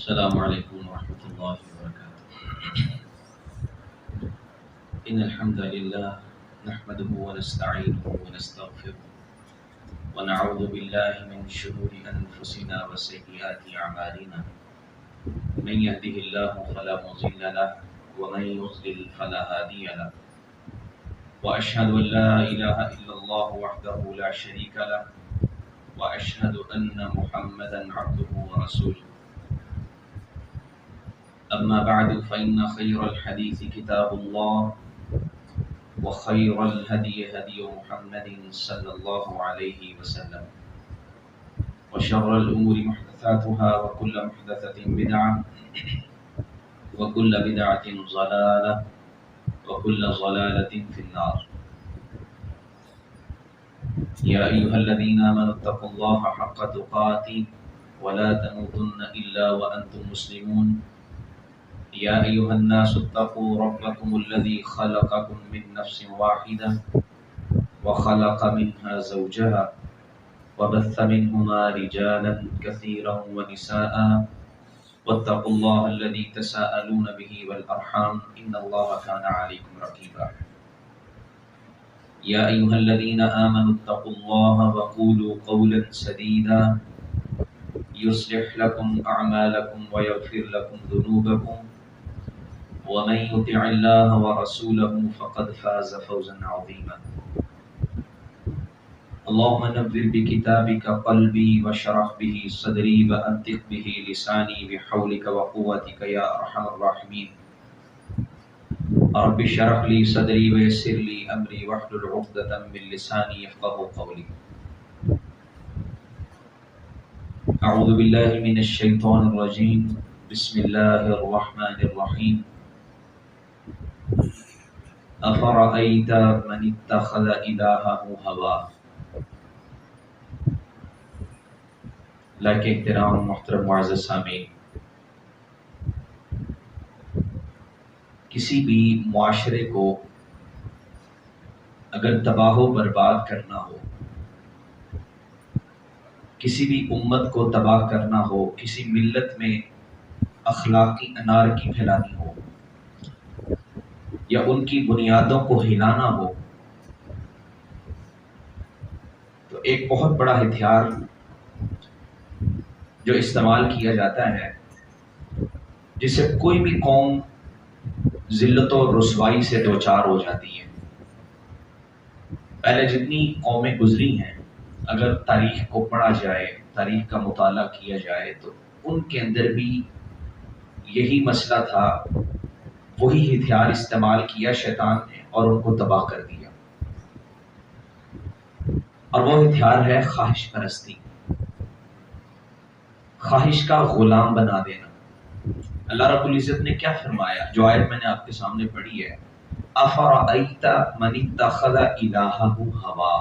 السلام عليكم ورحمة الله وبركاته. إن الحمد لله نحمده ونستعينه ونستغفره ونعوذ بالله من شرور أنفسنا وسيئات أعمالنا. من يهده الله فلا مضل له ومن يضلل فلا هادي له. وأشهد أن لا إله إلا الله وحده لا شريك له وأشهد أن محمدا عبده ورسوله. أما بعد فإن خير الحديث كتاب الله وخير الهدي هدي محمد صلى الله عليه وسلم وشر الأمور محدثاتها وكل محدثة بدعة وكل بدعة ضلالة وكل ضلالة في النار. يا أيها الذين آمنوا اتقوا الله حق تقاته ولا تموتن إلا وأنتم مسلمون. يا أيها الناس اتقوا ربكم الذي خلقكم من نفس واحدة وخلق منها زوجها وبث منهما رجالا كثيرا ونساء واتقوا الله الذي تساءلون به والأرحام إن الله كان عليكم رقيبا. يا أيها الذين آمنوا اتقوا الله وقولوا قولا سديدا يصلح لكم أعمالكم ويغفر لكم ذنوبكم ومن يطع الله ورسوله فقد فاز فوزا عظيما. اللهم نبر بكتابك قلبي واشرح به صدري وأنطق به لساني بحولك وقوتك يا أرحم الراحمين. رب اشرح لي صدري ويسر لي أمري واحلل عقدة من لساني يفقهوا قولي. أعوذ بالله من الشيطان الرجيم. بسم الله الرحمن الرحيم. أفرأيت من اتخذ إلهه هواه. لائق احترام محترم معزز سامعین، کسی بھی معاشرے کو اگر تباہ و برباد کرنا ہو، کسی بھی امت کو تباہ کرنا ہو، کسی ملت میں اخلاقی انارکی پھیلانی ہو یا ان کی بنیادوں کو ہلانا ہو، تو ایک بہت بڑا ہتھیار جو استعمال کیا جاتا ہے، جس سے کوئی بھی قوم ذلت و رسوائی سے دوچار ہو جاتی ہے. پہلے جتنی قومیں گزری ہیں، اگر تاریخ کو پڑھا جائے، تاریخ کا مطالعہ کیا جائے، تو ان کے اندر بھی یہی مسئلہ تھا. وہی ہتھیار استعمال کیا شیطان نے اور ان کو تباہ کر دیا، اور وہ ہتھیار ہے خواہش پرستی، خواہش کا غلام بنا دینا. اللہ رب العزت نے کیا فرمایا؟ جو آیت میں نے آپ کے سامنے پڑھی ہے، افرأیت من اتخذ الہہ ہوا.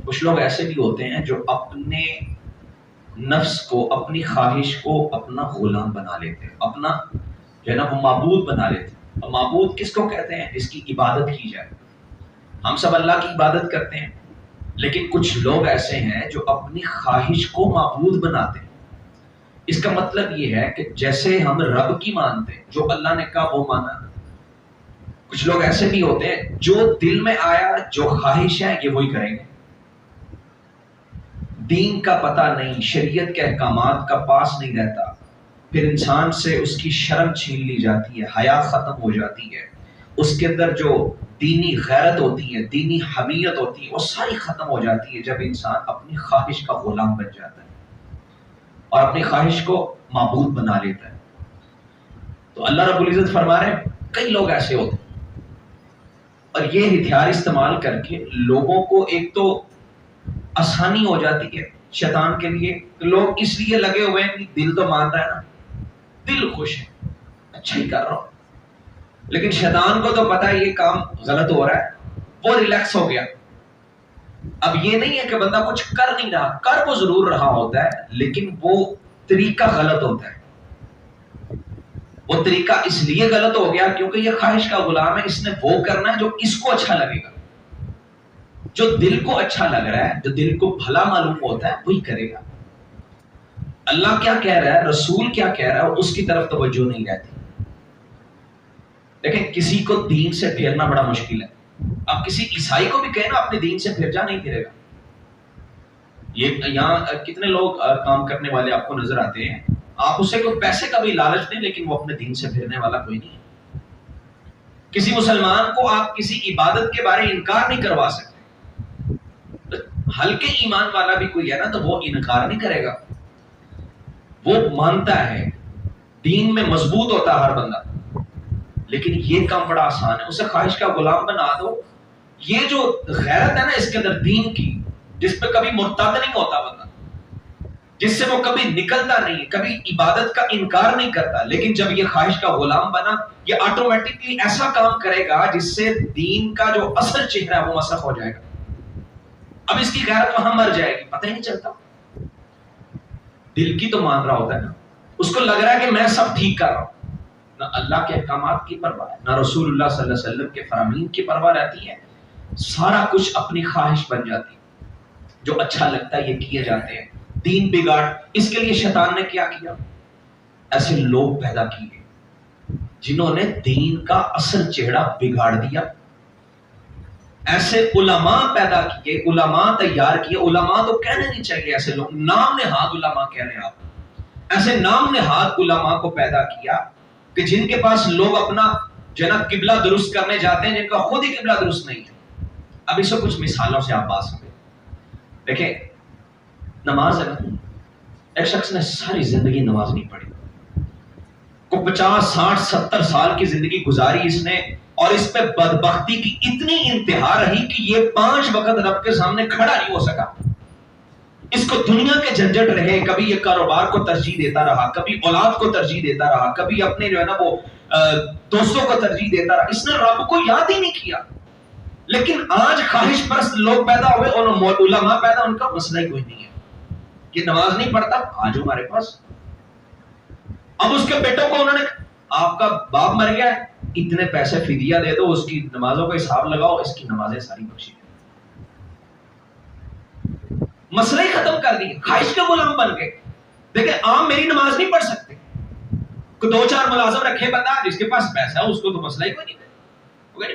کچھ لوگ ایسے بھی ہوتے ہیں جو اپنے نفس کو، اپنی خواہش کو اپنا غلام بنا لیتے ہیں، اپنا جو ہے نا وہ معبود بنا لیتے ہیں. اور معبود کس کو کہتے ہیں؟ جس کی عبادت کی جائے. ہم سب اللہ کی عبادت کرتے ہیں، لیکن کچھ لوگ ایسے ہیں جو اپنی خواہش کو معبود بناتے ہیں. اس کا مطلب یہ ہے کہ جیسے ہم رب کی مانتے ہیں، جو اللہ نے کہا وہ مانا. کچھ لوگ ایسے بھی ہوتے ہیں جو دل میں آیا، جو خواہش ہے یہ وہی کریں گے. دین کا پتہ نہیں، شریعت کے احکامات کا پاس نہیں رہتا، پھر انسان سے اس کی شرم چھین لی جاتی ہے، حیا ختم ہو جاتی ہے، اس کے اندر جو دینی غیرت ہوتی ہے، دینی حمیت ہوتی ہے، وہ ساری ختم ہو جاتی ہے جب انسان اپنی خواہش کا غلام بن جاتا ہے اور اپنی خواہش کو معبود بنا لیتا ہے. تو اللہ رب العزت فرما رہے ہیں کئی لوگ ایسے ہوتے ہیں، اور یہ ہتھیار استعمال کر کے لوگوں کو ایک تو آسانی ہو جاتی ہے شیطان کے لیے. لوگ اس لیے لگے ہوئے ہیں کہ دل تو مان رہا ہے نا، دل خوش ہے، اچھا ہی کر رہا ہوں، لیکن شیطان کو تو پتا ہے یہ کام غلط ہو رہا ہے، وہ ریلیکس ہو گیا. اب یہ نہیں ہے کہ بندہ کچھ کر نہیں رہا، کر وہ ضرور رہا ہوتا ہے، لیکن وہ طریقہ غلط ہوتا ہے. وہ طریقہ اس لیے غلط ہو گیا کیونکہ یہ خواہش کا غلام ہے. اس نے وہ کرنا ہے جو اس کو اچھا لگے گا، جو دل کو اچھا لگ رہا ہے، جو دل کو بھلا معلوم ہوتا ہے وہی کرے گا. اللہ کیا کہہ رہا ہے، رسول کیا کہہ رہا ہے، اس کی طرف توجہ نہیں رہتی. دیکھیں کسی کو دین سے پھیرنا بڑا مشکل ہے. اب کسی عیسائی کو بھی کہنا اپنے دین سے پھر جا، نہیں پھرے گا. یہ یہاں کتنے لوگ کام کرنے والے آپ کو نظر آتے ہیں، آپ اسے کوئی پیسے کا بھی لالچ دیں لیکن وہ اپنے دین سے پھرنے والا کوئی نہیں ہے. کسی مسلمان کو آپ کسی عبادت کے بارے انکار نہیں کروا سکتے. ہلکے ایمان والا بھی کوئی ہے نا تو وہ انکار نہیں کرے گا، وہ مانتا ہے، دین میں مضبوط ہوتا ہے ہر بندہ. لیکن یہ کام بڑا آسان ہے، اسے خواہش کا غلام بنا دو. یہ جو غیرت ہے نا اس کے اندر دین کی، جس پہ کبھی مرتد نہیں ہوتا بندہ، جس سے وہ کبھی نکلتا نہیں، کبھی عبادت کا انکار نہیں کرتا، لیکن جب یہ خواہش کا غلام بنا، یہ آٹومیٹکلی ایسا کام کرے گا جس سے دین کا جو اصل چہرہ ہے وہ مسخ ہو جائے گا. اب اس کی غیرت وہاں مر جائے گی، پتہ ہی نہیں چلتا. دل کی تو مان رہا ہوتا ہے نا، اس کو لگ رہا ہے کہ میں سب ٹھیک کر رہا ہوں. نہ اللہ کے احکامات کی پرواہ ہے، نہ رسول اللہ صلی اللہ علیہ وسلم کے فرامین کی پرواہ رہتی ہے. سارا کچھ اپنی خواہش بن جاتی ہے، جو اچھا لگتا ہے یہ کیے جاتے ہیں. دین بگاڑ، اس کے لیے شیطان نے کیا کیا؟ ایسے لوگ پیدا کیے جنہوں نے دین کا اصل چہرہ بگاڑ دیا. ایسے علماء پیدا کیے، علماء تیار کیے. علماء تو کہنے نہیں چاہیے، ایسے لوگ نام نہاد علماء کہہ رہے ہیں آپ. ایسے نام نہاد علماء کو پیدا کیا کہ جن کے پاس لوگ اپنا جو ہے نا قبلہ درست کرنے جاتے ہیں، جن کا خود ہی قبلہ درست نہیں ہے. اب اسے کچھ مثالوں سے آپ بات سمجھیں. دیکھیں نماز ہے نا، ایک شخص نے ساری زندگی نماز نہیں پڑھی، کو 50 60 70 سال کی زندگی گزاری اس نے، اور اس پہ بدبختی کی اتنی انتہا رہی کہ یہ 5 وقت رب کے سامنے کھڑا نہیں ہو سکا. اس کو دنیا کے جھنجٹ رہے، کبھی یہ کاروبار کو ترجیح دیتا رہا، کبھی اولاد کو ترجیح دیتا رہا، کبھی اپنے جو ہے نا وہ دوستوں کو ترجیح دیتا رہا. اس نے رب کو یاد ہی نہیں کیا. لیکن آج خواہش پرست لوگ پیدا ہوئے اور علماء پیدا، ان کا مسئلہ ہی کوئی نہیں ہے. یہ نماز نہیں پڑھتا، آج ہمارے پاس. اب اس کے بیٹوں کو انہوں نے، آپ کا باپ مر گیا ہے، اتنے پیسے فدیہ دے دو، اس کی نمازوں کا حساب لگاؤ، اس کی نمازیں ساری بخشی. مسئلہ ہی ختم کر دیے، خواہش کے غلام بن گئے. دیکھیں عام میری نماز نہیں پڑھ سکتے، کوئی 2 4 ملازم رکھے بندہ جس کے پاس پیسہ ہے، اس کو تو مسئلہ ہی کوئی نہیں.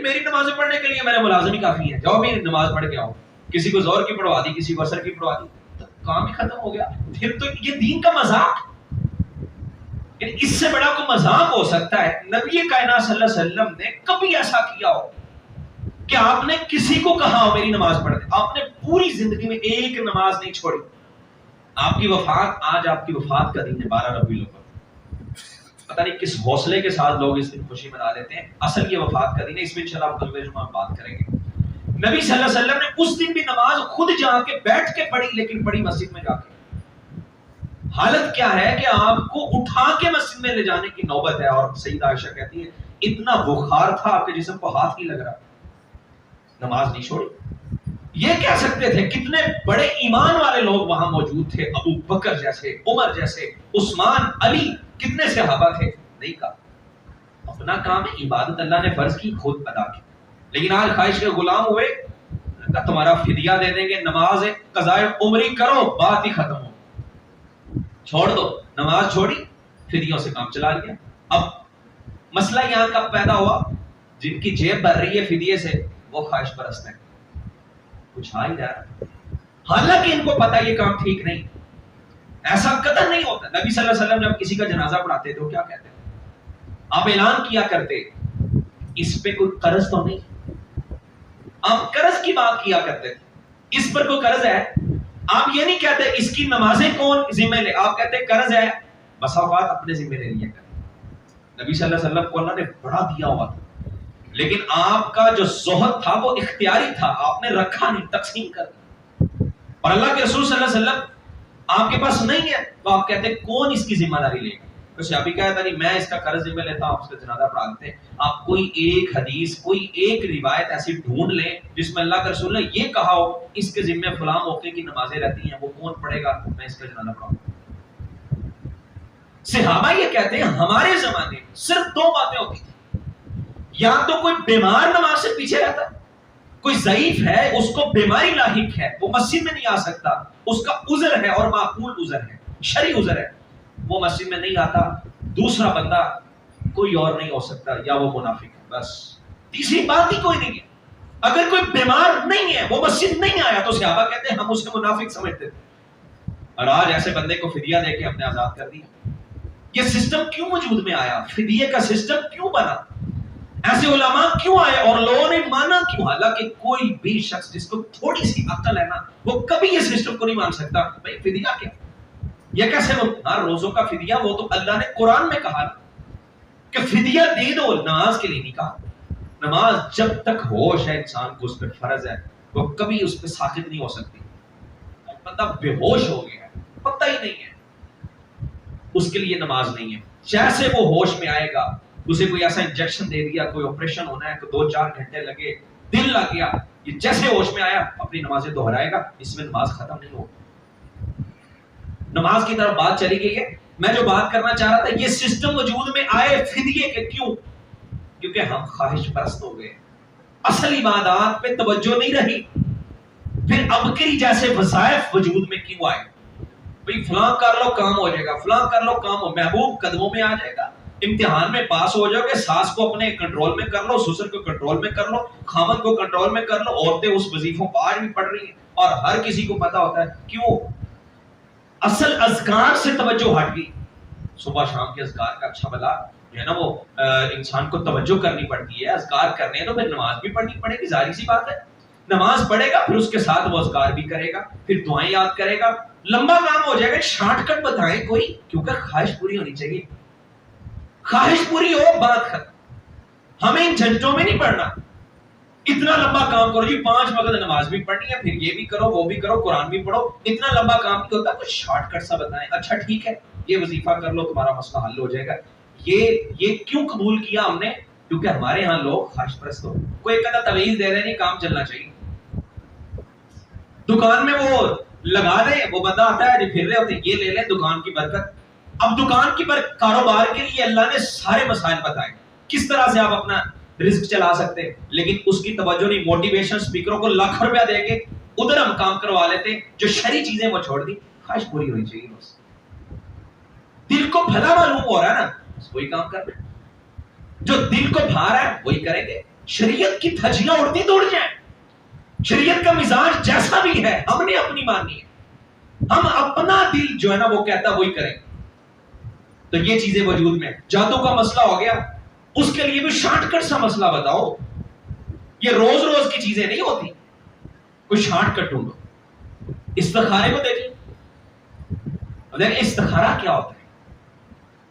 میری نمازیں پڑھنے کے لیے میرے ملازم ہی کافی ہے، جاؤ میری نماز پڑھ کے آؤ. کسی کو زور کی پڑھوا دی، کسی کو اثر کی پڑھوا دی، تو کام ہی ختم ہو گیا. پھر تو یہ دین کا مذاق، اس سے بڑا کوئی مذاق ہو سکتا ہے؟ نبی کائنات صلی اللہ علیہ وسلم نے کبھی ایسا کیا ہو کہ آپ نے کسی کو کہا ہو میری نماز پڑھ دے؟ آپ نے پوری زندگی میں ایک نماز نہیں چھوڑی. آپ کی وفات، آج آپ کی وفات کا دن ہے 12 ربیع الاول. پتہ نہیں کس حوصلے کے ساتھ لوگ اس دن خوشی منا لیتے ہیں، اصل یہ وفات کا دن ہے. اس میں انشاءاللہ خطبہ جمعہ بات کریں گے. نبی صلی اللہ علیہ وسلم نے اس دن بھی نماز خود جا کے بیٹھ کے پڑھی، لیکن پڑھی مسجد میں جا کے. حالت کیا ہے کہ آپ کو اٹھا کے مسجد میں لے جانے کی نوبت ہے. اور سیدہ عائشہ کہتی ہے اتنا بخار تھا آپ کے جسم کو ہاتھ نہیں لگ رہا، نماز نہیں چھوڑی. یہ کہہ سکتے تھے، کتنے بڑے ایمان والے لوگ وہاں موجود تھے، ابو بکر جیسے، عمر جیسے، عثمان، علی، کتنے صحابہ تھے. نہیں کہا، اپنا کام ہے، عبادت اللہ نے فرض کی، خود ادا کی. لیکن آج خواہش کے غلام ہوئے، تمہارا فدیہ دے دیں گے، نماز ہے، قضاء عمری کرو، بات ہی ختم ہو. چھوڑ دو، نماز چھوڑی، فدیوں سے کام چلا لیا. اب مسئلہ یہاں کب پیدا ہوا؟ جن کی جیب بھر رہی ہے فدیے سے، وہ خواہش پرست ہیں، کچھ آ ہی رہا، حالانکہ ان کو پتا یہ کام ٹھیک نہیں. ایسا قطع نہیں ہوتا. نبی صلی اللہ علیہ وسلم جب کسی کا جنازہ پڑھاتے تو کیا کہتے ہیں؟ آپ اعلان کیا کرتے، اس پہ کوئی قرض تو نہیں. آپ قرض کی بات کیا کرتے تھے، اس پر کوئی قرض ہے؟ آپ یہ نہیں کہتے اس کی نمازیں کون ذمہ لے، آپ کہتے قرض ہے، بس اوقات اپنے ذمہ لے لیا کرتے. نبی صلی اللہ علیہ وسلم کو اللہ نے بڑا دیا ہوا تھا، لیکن آپ کا جو زہد تھا وہ اختیاری تھا، آپ نے رکھا نہیں، تقسیم کر دیا. اور اللہ کے رسول صلی اللہ علیہ وسلم آپ کے پاس نہیں ہے تو آپ کہتے کون اس کی ذمہ داری لے گا؟ ویسے ابھی کہتا نہیں میں اس کا قرض ذمہ لیتا ہوں، آپ اس کا جنازہ پڑھا دیتے ہیں. آپ کوئی ایک حدیث، کوئی ایک روایت ایسی ڈھونڈ لیں جس میں اللہ کے رسول نے یہ کہا ہو اس کے ذمہ فلاں موقع کی نمازیں رہتی ہیں، وہ کون پڑھے گا، میں اس کا جنازہ پڑھاؤں. صحابہ یہ کہتے ہیں ہمارے زمانے میں صرف 2 باتیں ہوتی تھیں، یا تو کوئی بیمار نماز سے پیچھے رہتا، کوئی ضعیف ہے، اس کو بیماری لاحق ہے، وہ مسجد میں نہیں آ سکتا، اس کا عذر ہے اور معقول عذر ہے، شرعی عذر ہے، وہ مسجد میں نہیں آتا، دوسرا بندہ کوئی اور نہیں ہو سکتا، یا وہ منافق ہے، بس تیسری بات ہی کوئی نہیں ہے۔ اگر کوئی بیمار نہیں ہے، وہ مسجد نہیں آیا، تو صحابہ کہتے ہیں ہم اسے منافق سمجھتے تھے، اور آج ایسے بندے کو فدیہ دے کے ہم نے آزاد کر دیا۔ یہ سسٹم کیوں وجود میں آیا؟ فدیے کا سسٹم کیوں بنا؟ ایسے علماء کیوں آئے اور لوگوں نے مانا کیوں؟ حالانکہ کوئی بھی شخص جس کو تھوڑی سی عقل ہے نا، وہ کبھی یہ سسٹم کو نہیں مان سکتا بھائی فدیہ کیا، یہ کیسے ہر روزوں کا فدیہ؟ وہ تو اللہ نے قرآن میں کہا کہ فدیہ دے دو، نماز کے لیے نہیں کہا۔ نماز جب تک ہوش ہے انسان کو اس پہ فرض ہے، وہ کبھی اس پہ ساقط نہیں ہو سکتی۔ بندہ بے ہوش ہو گیا ہے، پتہ ہی نہیں ہے، اس کے لیے نماز نہیں ہے۔ جیسے وہ ہوش میں آئے گا، اسے کوئی ایسا انجیکشن دے دیا، کوئی آپریشن ہونا ہے، کوئی 2-4 گھنٹے لگے، دل لگ گیا، یہ جیسے ہوش میں آیا اپنی نمازیں دہرائے گا، اس میں نماز ختم نہیں ہوگی۔ نماز کی طرف بات چلی گئی ہے۔ میں جو بات کرنا چاہ رہا تھا، یہ سسٹم وجود میں آئے فدیے کے کیوں؟ کیونکہ ہم خواہش پرست ہو گئے، اصل عبادات پہ توجہ نہیں رہی۔ پھر ابکری جیسے وظائف وجود میں کیوں آئے؟ بھئی فلاں کر لو کام ہو جائے گا، فلاں کر لو کام ہو، محبوب قدموں میں آ جائے گا، امتحان میں پاس ہو جاؤ گے، ساس کو اپنے کنٹرول میں کر لو، سسر کو کنٹرول میں کر لو، خامد کو کنٹرول میں کر لو۔ عورتیں اس وظیفوں پر آج بھی پڑھ رہی ہیں، اور ہر کسی کو پتا ہوتا ہے کیوں؟ اصل اذکار سے توجہ ہٹ گئی۔ صبح شام کے اذکار کا اچھا بلا جو ہے نا، وہ انسان کو توجہ کرنی پڑتی ہے۔ اذکار کرنے ہیں تو پھر نماز بھی پڑھنی پڑے گی، ظاہر سی بات ہے۔ نماز پڑھے گا، پھر اس کے ساتھ وہ اذکار بھی کرے گا، پھر دعائیں یاد کرے گا، لمبا کام ہو جائے گا۔ شارٹ کٹ بتائیں کوئی، کیونکہ خواہش پوری ہونی چاہیے، خواہش پوری ہو بات ختم۔ ہمیں ان جھنجٹوں میں نہیں پڑھنا، اتنا لمبا کام کرو جی، 5 وقت نماز بھی پڑھنی ہے، پھر یہ بھی کرو، وہ بھی کرو، قرآن بھی پڑھو، اتنا لمبا کام نہیں ہوتا۔ کچھ شارٹ کٹ سا بتائیں، اچھا ٹھیک ہے یہ وظیفہ کر لو، تمہارا مسئلہ حل ہو جائے گا۔ یہ کیوں قبول کیا ہم نے؟ کیونکہ ہمارے ہاں لوگ خواہش پرست ہو۔ کوئی ایک آدھا تویز دے دے نہیں، کام چلنا چاہیے۔ دکان میں وہ لگا دے، وہ بندہ آتا ہے، پھر رہے ہوتے ہیں، یہ لے لیں دکان کی برکت۔ اب دکان کی کاروبار کے لیے اللہ نے سارے مسائل بتائے، کس طرح سے آپ اپنا رزق چلا سکتے ہیں، لیکن اس کی توجہ نہیں۔ موٹیویشن اسپیکروں کو لاکھ روپیہ دے کے ادھر ہم کام کروا لیتے ہیں، جو شرعی چیزیں وہ چھوڑ دی۔ خواہش پوری ہونی چاہیے، بس دل کو بھلا معلوم ہو رہا ہے نا، بس وہی کام کرنا ہے، جو دل کو بھا رہا ہے وہی کریں گے۔ شریعت کی دھجیاں اڑتی توڑ جائیں، شریعت کا مزاج جیسا بھی ہے ہم نے اپنی ماننی ہے، ہم اپنا دل جو ہے نا وہ کہتا ہے وہی کریں گے۔ تو یہ چیزیں وجود میں، جادو کا مسئلہ ہو گیا، اس کے لیے بھی شارٹ کٹ سا مسئلہ بتاؤ۔ یہ روز روز کی چیزیں نہیں ہوتی، کوئی شارٹ کٹ ڈھونڈو۔ استخارے کو دیکھیں، استخارہ کیا ہوتا ہے؟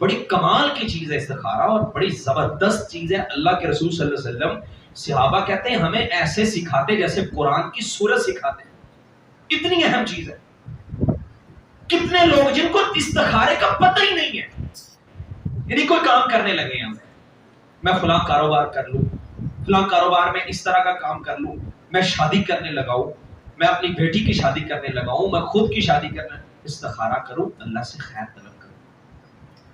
بڑی کمال کی چیز ہے استخارہ، اور بڑی زبردست چیز ہے۔ اللہ کے رسول صلی اللہ علیہ وسلم، صحابہ کہتے ہیں ہمیں ایسے سکھاتے جیسے قرآن کی سورت سکھاتے ہیں، اتنی اہم چیز ہے۔ کتنے لوگ جن کو استخارے کا پتہ ہی نہیں ہے، یعنی کوئی کام کرنے لگے ہیں، میں فلاں کاروبار کر لوں، فلاں کاروبار میں اس طرح کا کام کر لوں، میں شادی کرنے لگا ہوں، میں اپنی بیٹی کی شادی کرنے لگا ہوں، میں خود کی شادی کرنا، استخارہ کروں، اللہ سے خیر طلب کروں۔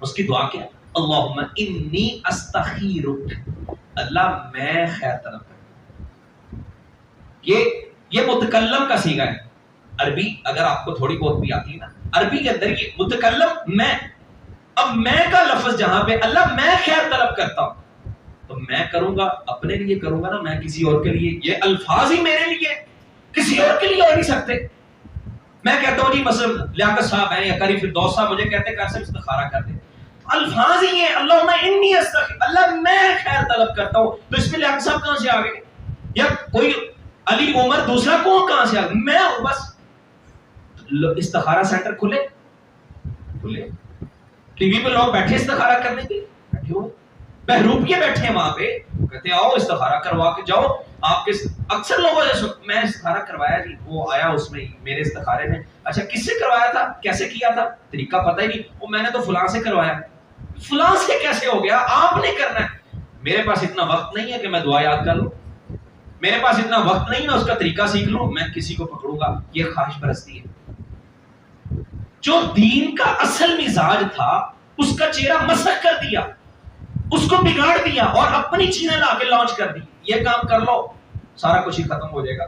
اس کی دعا کیا؟ اللہم انی استخیرک، اللہ میں خیر طلب کروں۔ یہ متکلم کا صیغہ ہے۔ عربی اگر آپ کو تھوڑی بہت بھی آتی ہے نا، عربی کے اندر یہ متکلم میں، اب میں کا لفظ جہاں پہ اللہ میں خیر طلب کرتا ہوں، تو میں کروں گا اپنے لیے کروں گا نا، میں کسی اور کے لیے، یہ الفاظ ہی میرے لیے، کسی اور کے لیے ہو نہیں سکتے۔ میں کہتا ہوں جی مثلا لیاقت صاحب ہیں یا قاری فردوس صاحب مجھے کہتے ہیں کر سے استخارہ کر دیں، الفاظ ہی ہیں، اللہم انی استخیر، اللہ میں خیر طلب کرتا ہوں، تو اس میں لیاقت صاحب کہاں سے آ گئے؟ یا کوئی علی عمر دوسرا کون کہاں سے آ گئے؟ میں ہوں بس۔ استخارہ سینٹر کھلے ٹی وی پہ لوگ بیٹھے استخارہ کرنے کے، بیٹھے ہوئے بہروپیے بیٹھے ہیں وہاں پہ، کہتے ہیں آؤ استخارہ کروا کے جاؤ۔ آپ کے اکثر لوگوں نے میں استخارہ کروایا جی، وہ آیا اس میں میرے استخارے میں، اچھا کس سے کروایا تھا، کیسے کیا تھا، طریقہ پتہ ہی نہیں، وہ میں نے تو فلاں سے کروایا۔ فلاں سے کیسے ہو گیا؟ آپ نے کرنا ہے۔ میرے پاس اتنا وقت نہیں ہے کہ میں دعا یاد کر لوں، میرے پاس اتنا وقت نہیں میں اس کا طریقہ سیکھ لوں، میں کسی کو پکڑوں گا، یہ خواہش پرستی ہے۔ جو دین کا اصل مزاج تھا اس کا چہرہ مسخ کر دیا، اس کو بگاڑ دیا اور اپنی چیزیں لا کے لانچ کر دی، یہ کام کر لو سارا کچھ ہی ختم ہو جائے گا۔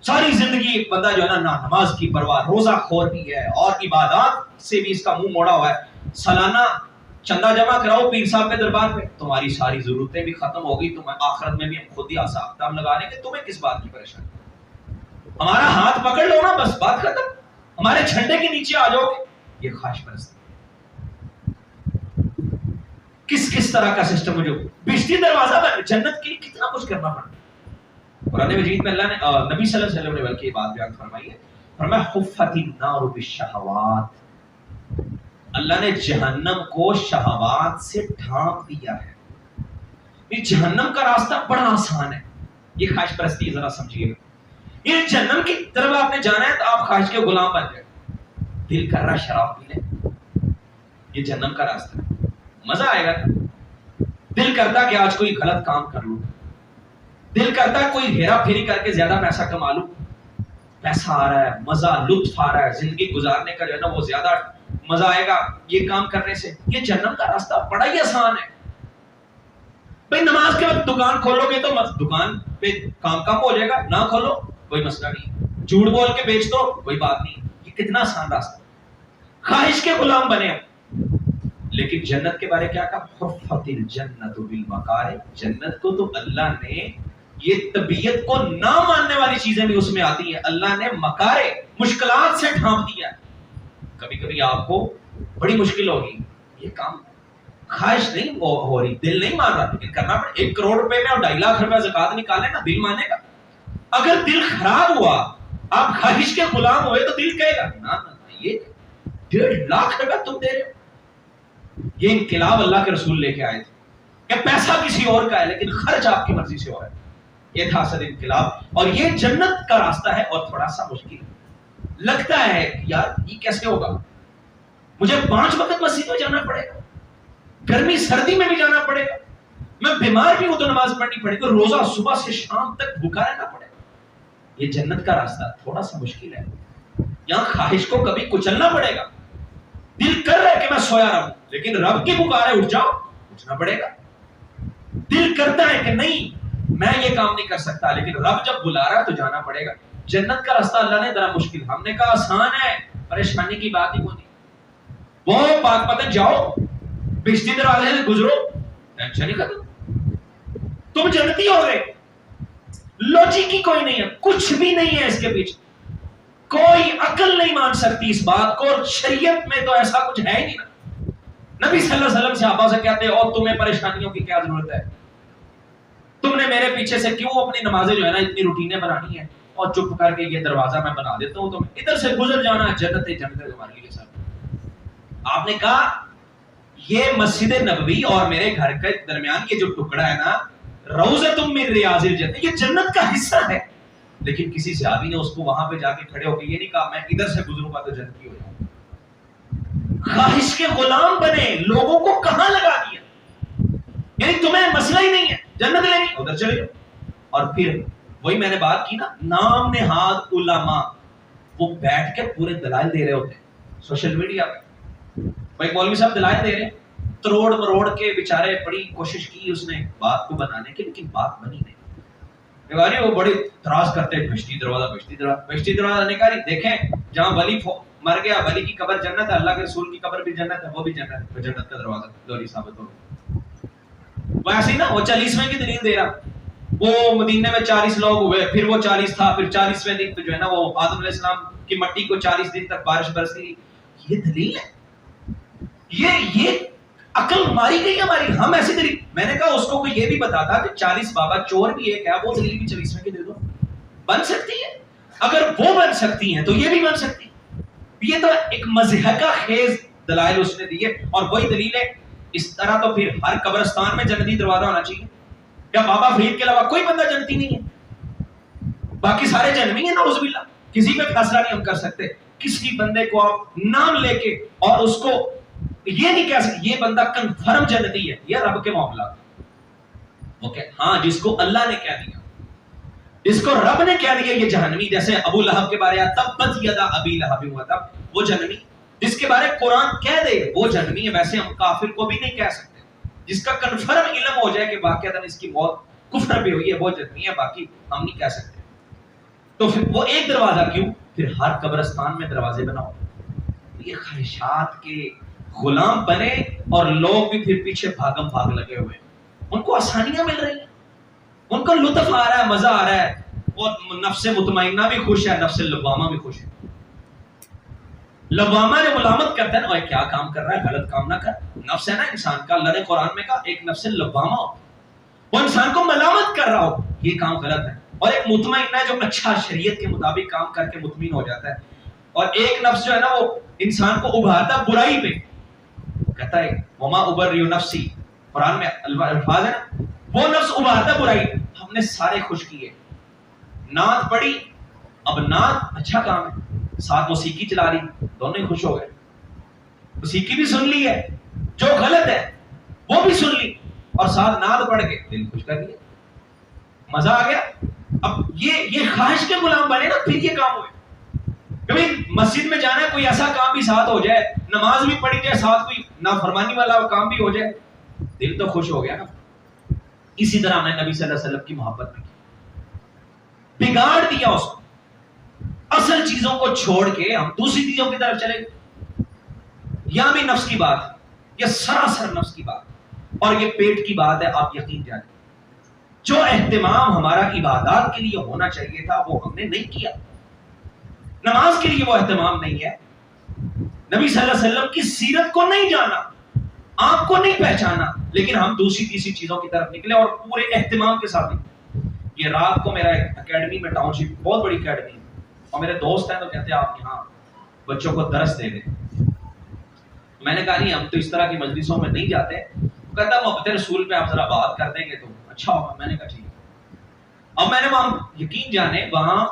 ساری زندگی ایک بندہ جو ہے نا نماز کی پرواہ، روزہ خور بھی ہے اور عبادات سے بھی اس کا منہ موڑا ہوا ہے، سالانہ چندہ جمع کراؤ پیر صاحب کے دربار میں، تمہاری ساری ضرورتیں بھی ختم ہو گئی، تمہیں آخرت میں بھی ہم خود ہی آسام لگا لیں گے، تمہیں کس بات کی پریشانی؟ ہمارا ہاتھ پکڑ لو نا، بس بات ختم، ہمارے جھنڈے کے نیچے آ جاؤ گے۔ یہ خواہش پرستی کس طرح کا سسٹم ہے جو بشتی دروازہ میں جنت کے لیے کتنا کچھ کرنا پڑتا ہے۔ قرآن مجید میں اللہ نے نبی صلی اللہ علیہ وسلم نے بلکہ یہ بات بیان فرمائی ہے، فرمایا حفت النار بالشہوات، اللہ نے جہنم کو شہوات سے ڈھانپ دیا ہے۔ یہ جہنم کا راستہ بڑا آسان ہے، یہ خواہش پرستی ذرا سمجھیے گا۔ یہ جہنم کی طرف آپ نے جانا ہے تو آپ خواہش کے غلام بن جائیں، دل کر رہا شراب پی لیں، یہ جہنم کا راستہ ہے، مزہ آئے گا۔ دل کرتا کہ آج کوئی غلط کام کر لوں، دل کرتا کوئی ہیرا پھیری کر کے زیادہ پیسہ کما لوں، پیسہ آ رہا ہے، مزہ لطف آ رہا ہے، زندگی گزارنے کا جو ہے نا وہ زیادہ مزہ آئے گا یہ کام کرنے سے۔ یہ جہنم کا راستہ بڑا ہی آسان ہے بھائی، نماز کے وقت دکان کھولو گے تو دکان پہ کام کم ہو جائے گا، نہ کھولو کوئی مسئلہ نہیں، جھوٹ بول کے بیچ دو کوئی بات نہیں، یہ کتنا آسان راستہ۔ خواہش کے غلام بنے ہم، لیکن جنت کے بارے کیا کہا؟ حفت الجنت بالمکارہ، جنت کو تو اللہ نے یہ طبیعت کو نہ ماننے والی چیزیں بھی اس میں آتی ہیں، اللہ نے مکارے مشکلات سے ڈھانپ دیا ہے۔ کبھی کبھی آپ کو بڑی مشکل ہوگی، یہ کام خواہش نہیں ہو رہی، دل نہیں مان رہا، لیکن کرنا پڑے۔ 1 کروڑ روپے میں اور 2.5 لاکھ روپے زکات نکالے نا، دل مانے گا۔ اگر دل خراب ہوا، آپ خواہش کے غلام ہوئے تو دل کہے گا نا یہ 1.5 لاکھ روپے تم دے رہے ہو۔ یہ انقلاب اللہ کے رسول لے کے آئے تھے کہ پیسہ کسی اور کا ہے لیکن خرچ آپ کی مرضی سے ہو رہا ہے، یہ تھا اصل انقلاب۔ اور یہ جنت کا راستہ ہے اور تھوڑا سا مشکل لگتا ہے یار یہ کیسے ہوگا، مجھے 5 وقت مسجد میں جانا پڑے گا، گرمی سردی میں بھی جانا پڑے گا، میں بیمار بھی ہوں تو نماز پڑھنی پڑے گی، روزہ صبح سے شام تک بھوکا رہنا پڑے گا۔ یہ جنت کا راستہ تھوڑا سا مشکل ہے، یہاں خواہش کو کبھی کچلنا پڑے گا، دل کر رہا ہے کہ میں سویا رہوں لیکن رب کی پکار ہے اٹھ جاؤ، اٹھنا پڑے گا۔ دل کرتا ہے کہ نہیں میں یہ کام نہیں کر سکتا لیکن رب جب بلا رہا ہے تو جانا پڑے گا۔ جنت کا راستہ اللہ نے ذرا مشکل، ہم نے کہا آسان ہے، پریشانی کی بات ہی کوئی نہیں، وہ پاک پتن جاؤ بشتی دروازے سے گزرو، ٹینشن ہی ختم، تم جنتی ہو گئے۔ لوجک کی کوئی نہیں ہے، کچھ بھی نہیں ہے اس کے پیچھے، کوئی عقل نہیں مان سکتی اس بات کو، اور شریعت میں تو ایسا کچھ ہے ہی نہیں نا۔ نبی صلی اللہ علیہ وسلم صحابہ سے کہتے ہیں اور تمہیں پریشانیوں کی کیا ضرورت ہے، تم نے میرے پیچھے سے کیوں اپنی نمازیں جو ہے نا اتنی روٹینیں بنانی ہیں، اور چپ کر کے یہ دروازہ میں بنا دیتا ہوں، تم ادھر سے گزر جانا، جنت جنت تمہارے لیے سب۔ آپ نے کہا یہ مسجد نبوی اور میرے گھر کے درمیان یہ جو ٹکڑا ہے نا، روضۃ من ریاض الجنہ، یہ جنت کا حصہ ہے، لیکن کسی صحابی نے اس کو وہاں پہ جا کے کھڑے ہو کے یہ نہیں کہا میں ادھر سے گزروں گا تو جنتی ہو جاؤں۔ خواہش کے غلام بنے، لوگوں کو کہاں لگا دیا، یعنی تمہیں مسئلہ ہی نہیں ہے، جنت لینی ادھر چلے جاؤ۔ اور پھر وہی میں نے بات کی نا، نام نہاد علماء، وہ بیٹھ کے پورے دلائل دے رہے ہوتے ہیں سوشل میڈیا پہ، بھائی مولوی صاحب دلائل دے رہے ہیں، تروڑ مروڑ کے بیچارے بڑی کوشش کی اس نے بات کو بنانے کی، لیکن بات بنی نہیں۔ وہ بڑے اعتراض کرتے ہیں بشتی دروازہ بشتی دروازہ بشتی دروازہ نکالی، دیکھیں جہاں ولی مر گیا ولی کی قبر جنت ہے، اللہ کے رسول کی قبر بھی جنت ہے، وہ بھی جنت ہے، جنت کا دروازہ دوری ثابت ہو۔ وہ ایسے ہی نا، وہ 40ویں کی دلیل دے رہا، وہ مدینے میں 40 لوگ ہوئے، پھر وہ 40 تھا، پھر 40ویں دن پہ جو ہے نا وہ آدم علیہ السلام کی مٹی کو 40 دن تک بارش برسی، یہ دلیل ہے، یہ عقل ماری گئی ہماری، ہم ایسی دلیل۔ میں نے کہا اس کو کوئی یہ بھی بتا تھا کہ 40 بابا چور بھی ایک ہے، وہ دلیل بھی 40ویں کی دے دو، بن سکتی ہے، اگر وہ بن سکتی ہیں تو یہ بھی بن سکتی ہے۔ یہ تو ایک مضحکہ خیز دلائل اس نے دیے، اور وہی دلیل ہے۔ اس طرح تو پھر ہر قبرستان میں جنتی دروازہ ہونا چاہیے، کیا بابا فرید کے علاوہ کوئی بندہ جنتی نہیں ہے؟ باقی سارے جنمی ہیں نعوذ باللہ، کسی پہ فیصلہ نہیں ہم کر سکتے، کسی بندے کو آپ نام لے کے اور اس کو یہ نہیں کہہ سکتے یہ بندہ کنفرم جنتی ہے، یہ رب کے معاملات۔ اوکے ہاں، جس کو اللہ نے کہہ دیا، جس کو رب نے کہہ دیا یہ جہنمی، جیسے ابو لہب کے بارے تبت یدا ابی لہب وتب، وہ جہنمی، جس کے بارے قرآن کہہ دے وہ جہنمی ہے۔ ویسے ہم کافر کو بھی نہیں کہہ سکتے، جس کا کنفرم علم ہو جائے کہ واقعتاً اس کی موت کفر پہ ہوئی ہے وہ جہنمی ہے، باقی ہم نہیں کہہ سکتے۔ تو پھر وہ ایک دروازہ کیوں؟ پھر ہر قبرستان میں دروازے بناؤ. یہ خواہشات کے غلام بنے اور لوگ بھی پھر پیچھے بھاگم بھاگ لگے ہوئے. ان کو آسانیاں مل رہی ہیں, ان کو لطف آ رہا ہے, مزہ آ رہا ہے, اور نفس مطمئنہ بھی خوش ہے, نفس لوامہ بھی خوش ہے. لوامہ جو ملامت کرتا ہے نا, کیا کام کر رہا ہے, غلط کام نہ کر. نفس ہے نا انسان کا, اللہ نے قرآن میں کہا ایک نفس لوامہ ہو, وہ انسان کو ملامت کر رہا ہو یہ کام غلط ہے, اور ایک مطمئنہ جو اچھا شریعت کے مطابق کام کر کے مطمئن ہو جاتا ہے. اور ایک نفس جو ہے نا وہ انسان کو ابھارتا برائی پہ, کہتا ہے وما ابرئ نفسی, قرآن میں الفاظ ہے نا, وہ نفس ابھارتا برائی. ہم نے سارے خوش کیے, نعت پڑھی, اب نعت اچھا کام ہے, ساتھ موسیقی چلا لی, دونوں ہی خوش ہو گئے. موسیقی بھی سن لی ہے, جو غلط ہے وہ بھی سن لی, اور ساتھ نعت پڑھ کے دل خوش کر لیا, مزہ آ گیا. اب یہ خواہش کے غلام بنے نا, پھر یہ کام ہوئے. کبھی مسجد میں جانا ہے, کوئی ایسا کام بھی ساتھ ہو جائے, نماز بھی پڑھی جائے, ساتھ کوئی نافرمانی والا کام بھی ہو جائے, دل تو خوش ہو گیا نا. اسی طرح ہم نے نبی صلی اللہ علیہ وسلم کی محبت میں کی, بگاڑ دیا اس کو. اصل چیزوں کو چھوڑ کے ہم دوسری چیزوں کی طرف چلے گئے. یہاں بھی نفس کی بات ہے, یہ سراسر نفس کی بات, اور یہ پیٹ کی بات ہے. آپ یقین جانیں جو اہتمام ہمارا عبادات کے لیے ہونا چاہیے تھا وہ ہم نے نہیں کیا. نماز کے لیے وہ اہتمام نہیں ہے, نبی صلی اللہ علیہ وسلم کی سیرت کو نہیں جانا, آپ کو نہیں پہچانا, لیکن ہم دوسری تیسری چیزوں کی طرف نکلے اور پورے اہتمام کے ساتھ نکلے. یہ رات کو میرا ایک اکیڈمی میں, ٹاؤن شپ بہت بڑی اکیڈمی ہے, اور میرے دوست ہیں تو کہتے ہیں آپ یہاں بچوں کو درس دے دیں. میں نے کہا نہیں, ہم تو اس طرح کی مجلسوں میں نہیں جاتے. کہتا محبت رسول پہ آپ ذرا بات کر دیں گے تو اچھا ہوگا. میں نے کہا ٹھیک ہے. اب میں نے وہاں, یقین جانے, وہاں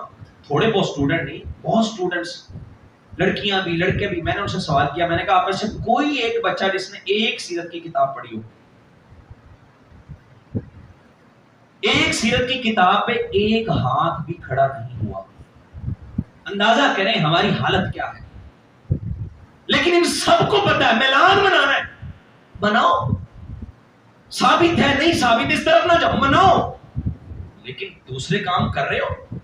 تھوڑے بہت اسٹوڈنٹ نہیں, بہت اسٹوڈنٹس, لڑکیاں بھی لڑکے بھی. میں نے ان سے سوال کیا, میں نے کہا آپ میں سے کوئی ایک بچہ جس نے ایک سیرت کی کتاب پڑھی ہو, ایک سیرت کی کتاب پہ ایک ہاتھ بھی کھڑا نہیں ہوا. اندازہ کریں ہماری حالت کیا ہے. لیکن ان سب کو پتا ہے میلان منانا ہے, بناؤ. ثابت ہے نہیں ثابت, اس طرف نہ جاؤ, مناؤ. لیکن دوسرے کام کر رہے ہو,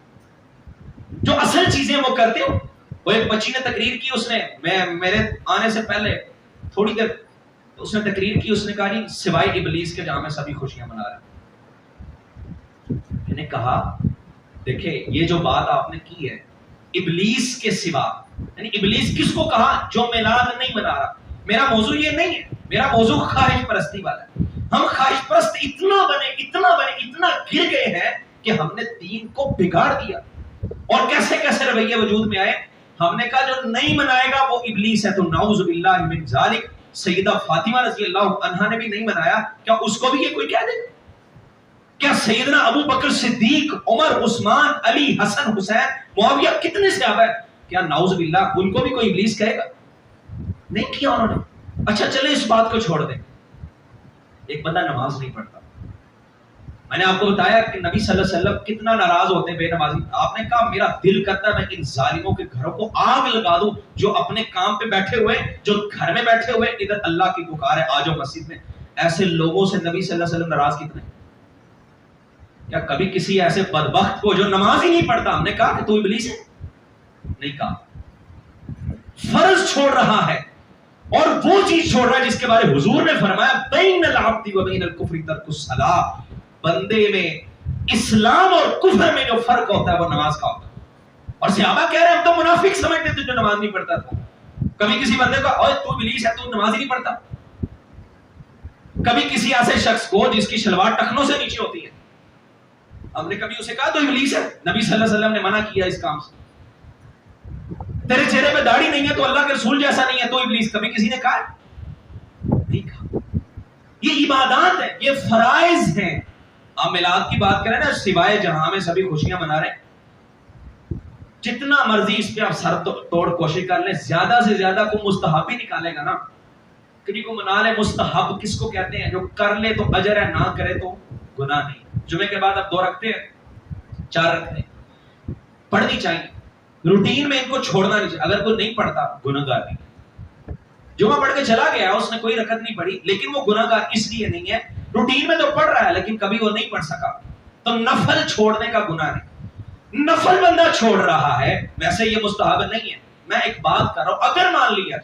جو اصل چیزیں وہ کرتے ہو. وہ ایک بچی نے تقریر کی, اس نے میرے آنے سے پہلے تھوڑی دیر اس نے تقریر کی, اس نے کہا جی سوائے ابلیس کے جہاں میں سبھی خوشیاں منا رہے ہیں. میں نے کہا دیکھیں یہ جو بات آپ نے کی ہے, ابلیس کے سوا, یعنی ابلیس کس کو کہا, جو میلاد نہیں منا رہا. میرا موضوع یہ نہیں ہے, میرا موضوع خواہش پرستی والا ہے. ہم خواہش پرست اتنا اتنا گر گئے ہیں کہ ہم نے دین کو بگاڑ دیا. اور کیسے کیسے رویے وجود میں آئے. ہم نے کہا جو نہیں منائے گا وہ ابلیس ہے, تو نعوذ باللہ من ذالک. سیدہ فاطمہ رضی اللہ عنہا نے بھی نہیں منایا, کیا اس کو بھی یہ کوئی کہہ دے؟ کیا سیدنا ابو بکر صدیق, عمر, عثمان, علی, حسن, حسین, معاویہ, کتنے صحابہ ہیں, کیا نعوذ باللہ ان کو بھی کوئی ابلیس کہے گا؟ نہیں کیا انہوں نے. اچھا چلے اس بات کو چھوڑ دیں. ایک بندہ نماز نہیں پڑھتا, میں نے آپ کو بتایا کہ نبی صلی اللہ علیہ وسلم کتنا ناراض ہوتے ہیں بے نمازی. آپ نے کہا میرا دل کرتا ہے میں ان ظالموں کے گھروں کو آگ لگا دوں, جو اپنے کام پہ بیٹھے ہوئے, جو گھر میں بیٹھے ہوئے, ادھر اللہ کی پکار ہے آ جاؤ مسجد میں. ایسے لوگوں سے نبی صلی اللہ علیہ وسلم ناراض کتنے. کیا کبھی کسی ایسے بدبخت کو جو نماز ہی نہیں پڑھتا ہم نے کہا کہ تو ابلیس ہے؟ نہیں کہا. فرض چھوڑ رہا ہے, اور وہ چیز چھوڑ رہا ہے جس کے بارے حضور نے فرمایا بین العبد و بین الکفر ترک الصلاۃ. بندے میں اسلام اور کفر میں جو فرق ہوتا ہے وہ نماز کا ہوتا ہے. اور صحابہ کہہ رہے ہیں ہم تو منافق سمجھتے تھے جو نماز نہیں پڑھتا تھا. کبھی کسی بندے کو اوے تو ابلیس ہے, تو نماز ہی نہیں پڑھتا. کبھی کسی ایسے شخص کو جس کی شلوار ٹخنوں سے نیچے ہوتی ہے, ہم نے کبھی اسے کہا تو ابلیس ہے. نبی صلی اللہ علیہ وسلم نے منع کیا اس کام سے. تیرے چہرے پہ داڑھی نہیں ہے تو اللہ کے رسول جیسا نہیں ہے تو ابلیس. کبھی کسی نے کہا نہیں کہا. یہ عبادات ہیں, یہ فرائض ہیں. آپ میلاد کی بات کریں نا, سوائے جہاں میں سبھی خوشیاں منا رہے ہیں, جتنا مرضی اس پہ آپ سر توڑ کوشش کر لیں, زیادہ سے زیادہ کو مستحب ہی نکالے گا نا. کسی کو منا لے. مستحب کس کو کہتے ہیں؟ جو کر لے تو اجر ہے, نہ کرے تو گناہ نہیں. جمعے کے بعد اب 2 رکھتے ہیں, 4 رکھتے ہیں, پڑھنی چاہیے. روٹین میں ان کو چھوڑنا نہیں چاہیے. اگر کوئی نہیں پڑھتا گناہگار نہیں. جمعہ پڑھ کے چلا گیا, اس نے کوئی رکعت نہیں پڑھی, لیکن وہ گناہگار اس لیے نہیں ہے, روٹین میں تو پڑھ رہا ہے لیکن کبھی وہ نہیں پڑھ سکا, تو نفل چھوڑنے کا گناہ نہیں. نفل بندہ چھوڑ رہا ہے، ویسے یہ مستحب نہیں ہے، میں ایک بات کر رہا ہوں، اگر مان لیا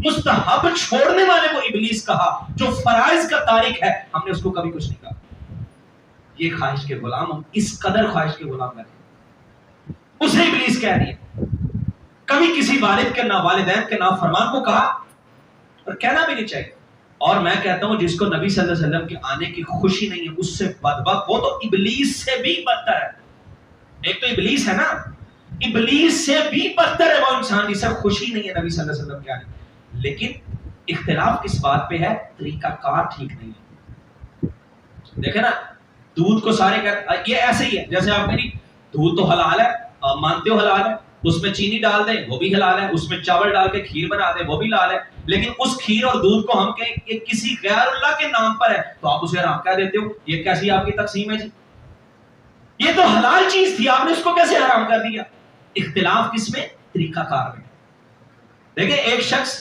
مستحب چھوڑنے والے کو ابلیس کہا، جو فرائض کا تارک ہے ہم نے اس کو کبھی کچھ نہیں کہا. یہ خواہش کے غلام، ہم اس قدر خواہش کے غلام ہیں، اسے ابلیس کہہ دیا. کبھی کسی والد کے نہ والدین کے نافرمان کو کہا، اور کہنا بھی نہیں چاہیے. اور میں کہتا ہوں جس کو نبی صلی اللہ علیہ وسلم کے آنے کی خوشی نہیں ہے اس سے بدبخت، وہ تو ابلیس سے بھی بدتر ہے. ایک تو ابلیس ہے نا، ابلیس سے بھی بدتر ہے وہ انسان جسے خوشی نہیں ہے نبی صلی اللہ علیہ وسلم کے آنے. لیکن اختلاف کس بات پہ ہے؟ طریقہ کار ٹھیک نہیں ہے. دیکھیں نا، دودھ کو سارے یہ ایسے ہی ہے جیسے آپ میری دودھ تو حلال ہے، آپ مانتے ہو حلال ہے، اس میں چینی ڈال دیں وہ بھی حلال ہے، اس میں چاول ڈال کے کھیر بنا دیں وہ بھی حلال ہے. لیکن اس کھیر اور دودھ کو ہم کہیں یہ کسی غیر اللہ کے نام پر ہے تو آپ اسے حرام کہہ دیتے ہو. یہ کیسی آپ کی تقسیم ہے جی؟ یہ تو حلال چیز تھی، آپ نے اس کو کیسے حرام کر دیا؟ اختلاف کس میں؟ طریقہ کار میں. دیکھیں ایک شخص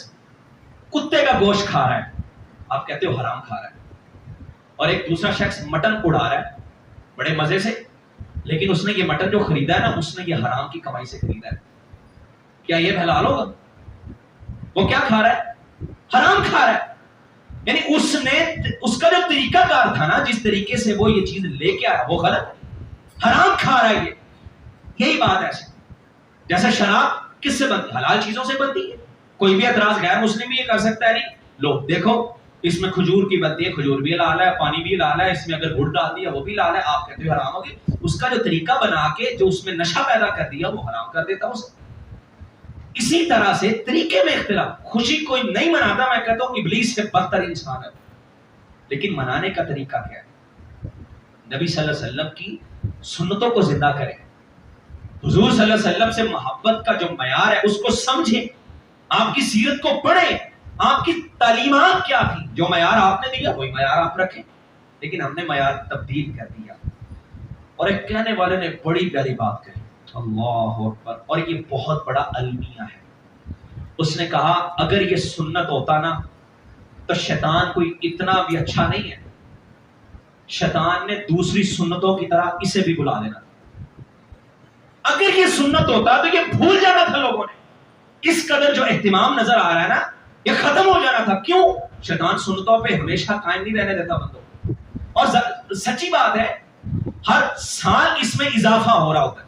کتے کا گوشت کھا رہا ہے، آپ کہتے ہو حرام کھا رہا ہے، اور ایک دوسرا شخص مٹن اڑا رہا ہے بڑے مزے سے، لیکن اس نے یہ مٹن جو خریدا ہے نا اس نے یہ حرام کی کمائی سے خریدا ہے. کیا یہ حلال ہوگا؟ وہ کیا کھا رہا ہے؟ حرام کھا رہا ہے. یعنی اس کا جو طریقہ کار تھا نا، جس طریقے سے وہ یہ چیز لے کے آیا وہ غلط ہے، حرام کھا رہا ہے. یہی بات ہے. جیسے شراب کس سے بنتی؟ حلال چیزوں سے بنتی ہے. کوئی بھی اعتراض غیر مسلم بھی یہ کر سکتا ہے، نہیں لو دیکھو اس میں کھجور کی بنتی ہے، کھجور بھی حلال ہے، پانی بھی حلال ہے، اس میں اگر گڑ ڈال دیا وہ بھی حلال ہے، آپ کہتے ہو حرام ہوگی. اس کا جو طریقہ بنا کے جو اس میں نشہ پیدا کر دیا وہ حرام کر دیتا اسے. اسی طرح سے طریقے میں اختلاف. خوشی کوئی نہیں مناتا، میں کہتا ہوں ابلیس سے بدتر انسان ہے. لیکن منانے کا طریقہ کیا ہے؟ نبی صلی اللہ علیہ وسلم کی سنتوں کو زندہ کریں، حضور صلی اللہ علیہ وسلم سے محبت کا جو معیار ہے اس کو سمجھیں، آپ کی سیرت کو پڑھیں، آپ کی تعلیمات کیا تھی، جو معیار آپ نے دیا وہی معیار آپ رکھیں. لیکن ہم نے معیار تبدیل کر دیا. اور ایک کہنے والے نے بڑی پیاری بات کہی، اللہ اکبر، اور یہ بہت بڑا المیہ ہے. اس نے کہا اگر یہ سنت ہوتا نا تو شیطان کوئی اتنا بھی اچھا نہیں ہے، شیطان نے دوسری سنتوں کی طرح اسے بھی بلا دینا. اگر یہ سنت ہوتا تو یہ بھول جانا تھا لوگوں نے. اس قدر جو اہتمام نظر آ رہا ہے نا یہ ختم ہو جانا تھا. کیوں؟ شیطان سنتوں پہ ہمیشہ قائم نہیں رہنے دیتا بندوں. اور سچی بات ہے ہر سال اس میں اضافہ ہو رہا ہوتا ہے،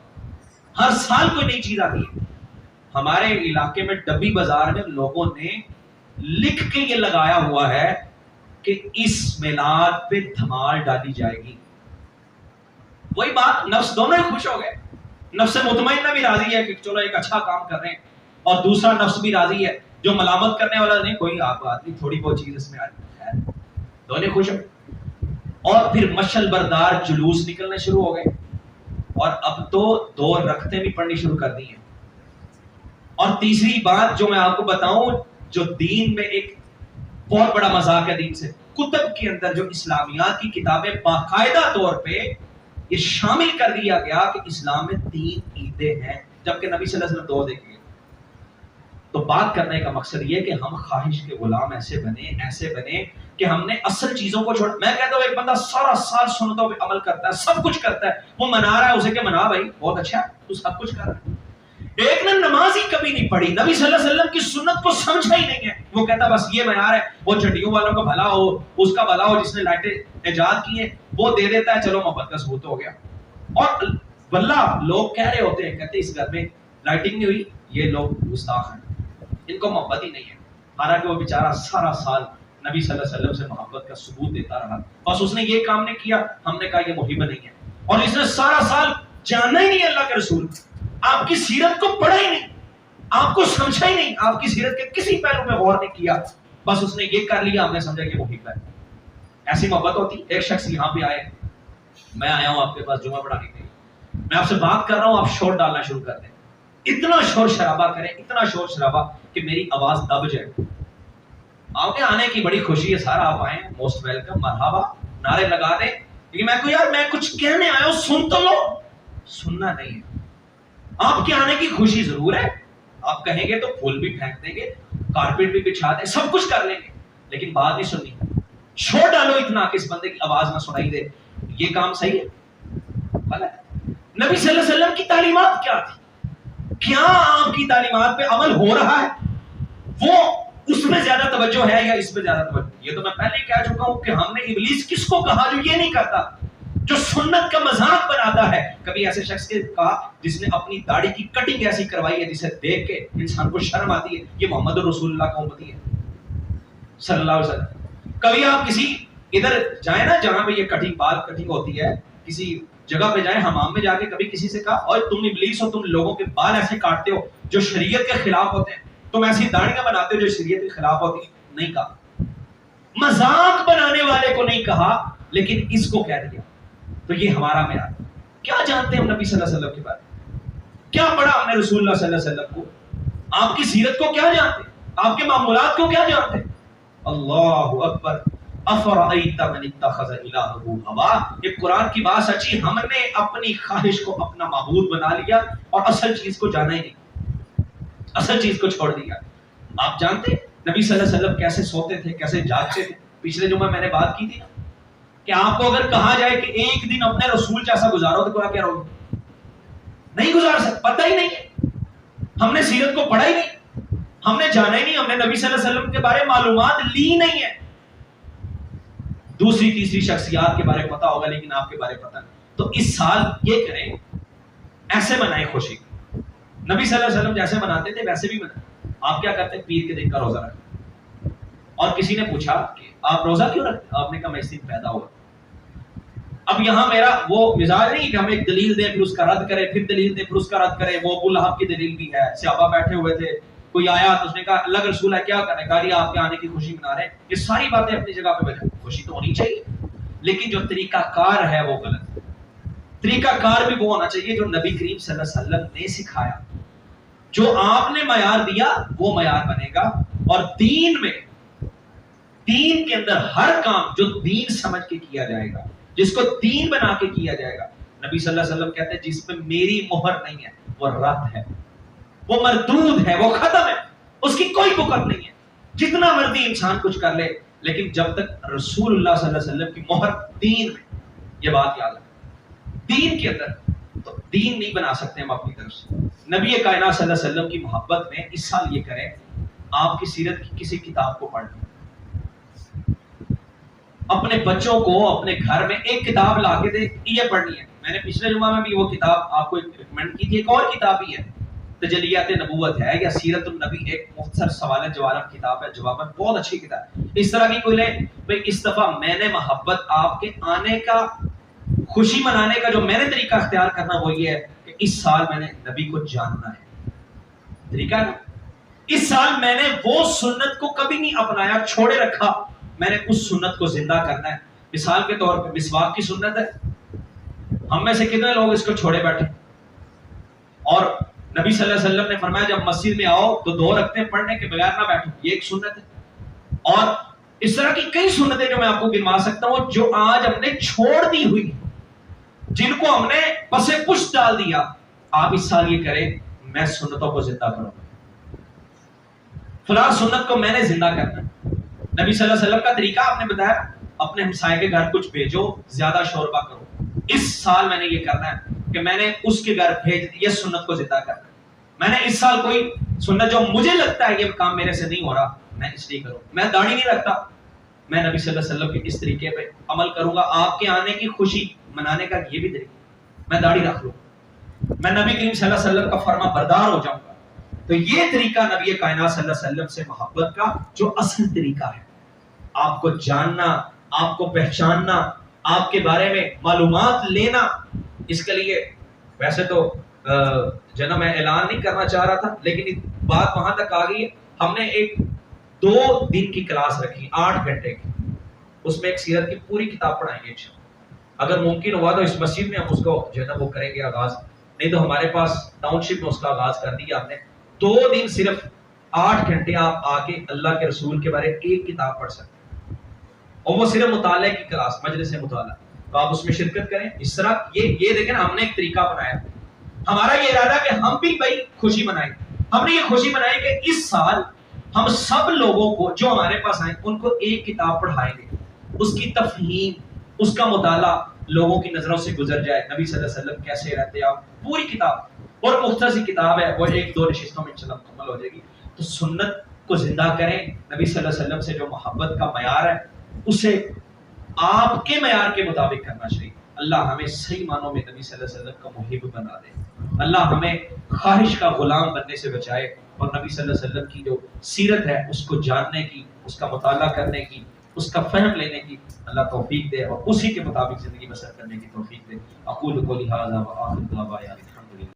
ہر سال کوئی نئی چیز آتی ہے. ہمارے علاقے میں ڈبی بازار میں لوگوں نے لکھ کے یہ لگایا ہوا ہے کہ اس میلاد پہ دھمال ڈالی جائے گی. وہی بات، نفس دونوں ہی خوش ہو گئے. نفس مطمئنہ بھی راضی ہے کہ چلو ایک اچھا کام کر رہے ہیں، اور دوسرا نفس بھی راضی ہے جو ملامت کرنے والا نہیں، کوئی آپ آدمی تھوڑی بہت چیز اس میں آ رہی ہے، دونوں خوش ہو. اور پھر مشل بردار جلوس نکلنے شروع ہو گئے، اور اب تو 2 رکعتیں بھی پڑھنی شروع کر دی ہیں. اور تیسری بات جو میں آپ کو بتاؤں، جو دین میں ایک بہت بڑا مذاق ہے دین سے، کتب کے اندر جو اسلامیات کی کتابیں باقاعدہ طور پہ یہ شامل کر دیا گیا کہ اسلام میں 3 عیدیں ہیں، جبکہ نبی صلی اللہ علیہ وسلم 2 دیکھیں گے. تو بات کرنے کا مقصد یہ کہ ہم خواہش کے غلام ایسے بنے کہ ہم نے اصل چیزوں کو چھوڑ. میں کہتا ہوں ایک بندہ سارا سال سنتوں پہ عمل کرتا ہے، سب کچھ کرتا ہے، وہ منا رہا ہے، اسے کہ منا بھائی بہت اچھا ہے، تو سب کچھ کر رہا ہے. ایک نے نماز ہی کبھی نہیں پڑھی، نبی صلی اللہ علیہ وسلم کی سنت کو سمجھا ہی نہیں ہے، وہ کہتا بس یہ معیار ہے، وہ چٹیوں والوں کا بھلا ہو، اس کا بھلا ہو، جس نے لائٹیں ایجاد کی ہیں وہ دے دیتا ہے، چلو محبت کا ثبوت ہو گیا. اور واللہ لوگ کہہ رہے ہوتے ہیں، کہتے اس گھر میں لائٹنگ نہیں ہوئی، یہ لوگ گستاخ ہیں، ان کو محبت ہی نہیں ہے. حالانکہ وہ بیچارہ سارا سال نبی صلی اللہ علیہ وسلم سے محبت کا ثبوت دیتا رہا، بس اس نے یہ کام نہیں کیا، ہم نے کہا یہ محب نہیں ہے. اور اس نے سارا سال جانا ہی نہیں اللہ کے رسول، آپ کی سیرت کو پڑھا ہی نہیں، آپ کو سمجھا ہی نہیں، آپ کی سیرت کے کسی پہلو میں غور نہیں کیا، بس اس نے یہ کر لیا، ہم نے سمجھا کہ محب ہے. ایسی محبت ہوتی. ایک شخص یہاں پہ آئے، میں آیا ہوں آپ کے پاس جمعہ پڑھانے کے لیے، میں آپ سے بات کر رہا ہوں، آپ شور ڈالنا شروع کر دیں، اتنا شور شرابہ کریں، اتنا شور شرابہ کہ میری آواز دب جائے. آپ کے آنے کی بڑی خوشی ہے سر، آپ آئیں، موسٹ ویلکم، مرحبا، نعرے لگا دیں. لیکن میں کو یار میں کچھ کہنے آیا ہوں، سن تو لو. سننا نہیں ہے. آپ کے آنے کی خوشی ضرور ہے، آپ کہیں گے تو پھول بھی پھینک دیں گے، کارپیٹ بھی بچھا دیں، سب کچھ کر لیں گے، لیکن بات نہیں سننی. شور ڈالو اتنا کہ اس بندے کی آواز نہ سنائی دے، یہ کام صحیح ہے؟ غلط ہے. نبی صلی اللہ علیہ وسلم کی تعلیمات کیا تھی؟ کیا آپ کی تعلیمات پہ عمل ہو رہا ہے؟ وہ اس میں زیادہ توجہ ہے یا اس پہ زیادہ توجہ؟ یہ تو میں پہلے ہی کہہ چکا ہوں کہ ہم نے ابلیس کس کو کہا جو یہ نہیں کرتا، جو سنت کا مذاق بناتا ہے. کبھی ایسے شخص کے کہا جس نے اپنی داڑھی کی کٹنگ ایسی کروائی ہے جسے دیکھ کے انسان کو شرم آتی ہے، یہ محمد رسول اللہ کا امتی ہے صلی اللہ علیہ وسلم. کبھی آپ کسی ادھر جائیں نا جہاں پہ یہ کٹنگ بال کٹنگ ہوتی ہے، کسی جگہ پہ جائیں، حمام میں جا کے کبھی کسی سے کہا اور تم ابلیس ہو، تم لوگوں کے بال ایسے کاٹتے ہو جو شریعت کے خلاف ہوتے ہیں، تم ایسی داڑیاں بناتے ہو جو شریعت کے خلاف ہوتی ہیں. نہیں کہا، مذاق بنانے والے کو نہیں کہا، لیکن اس کو کہہ دیا. تو یہ ہمارا معیار. کیا جانتے ہیں ہم نبی صلی اللہ علیہ وسلم کے بارے میں؟ کیا پڑھا ہم نے رسول اللہ صلی اللہ علیہ وسلم کو؟ آپ کی سیرت کو کیا جانتے ہیں؟ آپ کے معمولات کو کیا جانتے ہیں؟ اللہ اکبر. افرأیت من اتخذ الہہ ہوا. یہ قرآن کی بات سچی، ہم نے اپنی خواہش کو اپنا معبود بنا لیا اور اصل چیز کو جانا ہی نہیں، اصل چیز کو چھوڑ دیا. آپ جانتے ہیں نبی صلی اللہ علیہ وسلم کیسے سوتے تھے، کیسے جاگتے تھے؟ پچھلے جمعہ میں نے بات کی تھی نا کہ آپ کو اگر کہا جائے کہ ایک دن اپنے رسول جیسا گزارو تو کیا رہو گے؟ نہیں گزار سکتے، پتہ ہی نہیں ہے. ہم نے سیرت کو پڑھا ہی نہیں، ہم نے جانا ہی نہیں، ہم نے نبی صلی اللہ علیہ وسلم کے بارے معلومات لی نہیں ہے. دوسری تیسری شخصیات کے بارے میں پتا ہوگا لیکن آپ کے بارے میں پتا نہیں. تو اس سال یہ کریں، ایسے منائیں خوشی. نبی صلی اللہ علیہ وسلم جیسے مناتے تھے ویسے بھی منائیں. آپ کیا کرتے ہیں؟ پیر کے دن کا روزہ رکھتے. اور کسی نے پوچھا کہ آپ روزہ کیوں رکھتے؟ آپ نے کہا میں اس دن پیدا ہوا. اب یہاں میرا وہ مزاج نہیں کہ ہم ایک دلیل دیں پھر اس کا رد کریں، پھر دلیل دیں پھر اس کا رد کریں. وہ ابو لہب کی دلیل بھی ہے. صحابہ بیٹھے ہوئے تھے، کوئی آیا تو اس نے کہا اللہ کے رسول ہے کیا کریں؟ کہا جی آپ کے آنے کی خوشی منا رہے ہیں. یہ ساری باتیں اپنی جگہ پہ بیٹھے، خوشی تو ہونی چاہیے، لیکن جو طریقہ کار ہے وہ غلط ہے. طریقہ کار بھی وہ ہونا چاہیے جو نبی کریم صلی اللہ علیہ وسلم نے سکھایا. جو آپ نے معیار دیا وہ معیار بنے گا. اور دین میں، دین کے اندر ہر کام جو دین سمجھ کے کیا جائے گا، جس کو دین بنا کے کیا جائے گا، نبی صلی اللہ علیہ وسلم کہتے ہیں جس میں میری مہر نہیں ہے وہ رد ہے، وہ مردود ہے، وہ ختم ہے، اس کی کوئی بکت نہیں ہے. جتنا مرضی انسان کچھ کر لے، لیکن جب تک رسول اللہ صلی اللہ علیہ وسلم کی مہر دین میں، یہ بات یاد رکھیں، دین کے اندر تو دین نہیں بنا سکتے ہم اپنی طرف سے. نبی کائنات صلی اللہ علیہ وسلم کی محبت میں اس سال یہ کریں، آپ کی سیرت کی کسی کتاب کو پڑھ لیں. اپنے بچوں کو اپنے گھر میں ایک کتاب لا کے دے، یہ پڑھنی ہے. میں نے پچھلے جمعہ میں بھی وہ کتاب آپ کو ریکمینڈ کی تھی. ایک اور کتاب ہی ہے، تجلیات نبوت ہے یا سیرت النبی، ایک مختصر سوال جواب کتاب ہے، جواباً بہت اچھی کتاب. اس طرح کی کوئی لے بھئی اس دفعہ میں نے محبت آپ کے آنے کا، خوشی منانے کا جو میں نے طریقہ اختیار کرنا وہ یہ ہے کہ اس سال میں نے نبی کو جاننا ہے. طریقہ ہے نا، اس سال میں نے وہ سنت کو کبھی نہیں اپنایا، چھوڑے رکھا، میں نے اس سنت کو زندہ کرنا ہے. مثال کے طور پہ مسواک کی سنت ہے، ہم میں سے کتنے لوگ اس کو چھوڑے بیٹھے؟ اور نبی صلی اللہ علیہ وسلم نے فرمایا جب مسجد میں آؤ تو 2 رکعتیں پڑھنے کے بغیر نہ بیٹھو، یہ ایک سنت ہے. اور اس طرح کی کئی سنتیں جو میں آپ کو گنوا سکتا ہوں جو آج ہم نے چھوڑ دی ہوئی، جن کو ہم نے پس پشت ڈال دیا. آپ اس سال یہ کریں، میں سنتوں کو زندہ کروں، فلاں سنت کو میں نے زندہ کرنا. نبی صلی اللہ علیہ وسلم کا طریقہ آپ نے بتایا، اپنے ہمسائے کے گھر کچھ بھیجو، زیادہ شوربہ کرو. اس سال میں نے یہ کرنا ہے کہ میں نے اس کے گھر بھیج دی، یہ سنت کو زندہ کرنا. میں نے اس سال کوئی سنت جو مجھے لگتا ہے یہ کام میرے سے نہیں ہو رہا، میں اس لیے کروں. میں داڑھی نہیں رکھتا، میں نبی صلی اللہ علیہ وسلم کے اس طریقے پہ عمل کروں گا. آپ کے آنے کی خوشی منانے کا یہ بھی طریقہ، میں داڑھی رکھ لوں، میں نبی کریم صلی اللہ علیہ وسلم کا فرما بردار ہو جاؤں گا. تو یہ طریقہ نبی کائنات صلی اللہ علیہ وسلم سے محبت کا جو اصل طریقہ ہے، آپ کو جاننا، آپ کو پہچاننا، آپ کے بارے میں معلومات لینا. اس کے لیے ویسے تو جناب میں اعلان نہیں کرنا چاہ رہا تھا، لیکن بات وہاں تک آ گئی ہے. ہم نے ایک 2 دن کی کلاس رکھی 8 گھنٹے کی، اس میں ایک سیرت کی پوری کتاب پڑھائیں گے انشاءاللہ. اگر ممکن ہوا تو اس مسجد میں ہم اس کو جو ہے نا وہ کریں گے آغاز، نہیں تو ہمارے پاس ٹاؤن شپ میں اس کا آغاز کر دیا ہم نے. 2 دن صرف 8 گھنٹے آپ آ کے اللہ کے رسول کے بارے ایک کتاب پڑھ سکتے ہیں، اور وہ صرف مطالعے کی کلاس، مجلس مطالعہ. تو آپ اس میں شرکت کریں. اس طرح یہ دیکھیں نا، ہم نے ایک طریقہ بنایا. ہمارا یہ ارادہ کہ ہم بھی بھائی خوشی منائیں. ہم نے یہ خوشی منائی کہ اس سال ہم سب لوگوں کو جو ہمارے پاس آئیں ان کو ایک کتاب پڑھائیں گے، اس کی تفہیم، اس کا مطالعہ، لوگوں کی نظروں سے گزر جائے نبی صلی اللہ علیہ وسلم کیسے رہتے آپ، پوری کتاب اور مختصر کتاب ہے، وہ 1-2 نشستوں میں انشاءاللہ مکمل ہو جائے گی۔ تو سنت کو زندہ کریں، نبی صلی اللہ علیہ وسلم سے جو محبت کا معیار ہے اسے آپ کے معیار کے مطابق کرنا چاہیے۔ اللہ ہمیں صحیح معنوں میں نبی صلی اللہ علیہ وسلم کا محب بنا دے، اللہ ہمیں خواہش کا غلام بننے سے بچائے، اور نبی صلی اللہ علیہ وسلم کی جو سیرت ہے اس کو جاننے کی، اس کا مطالعہ کرنے کی، اس کا فہم لینے کی اللہ توفیق دے، اور اسی کے مطابق زندگی بسر کرنے کی توفیق دے۔ اقول قولی ھذا وآخر دعوانا الحمدللہ۔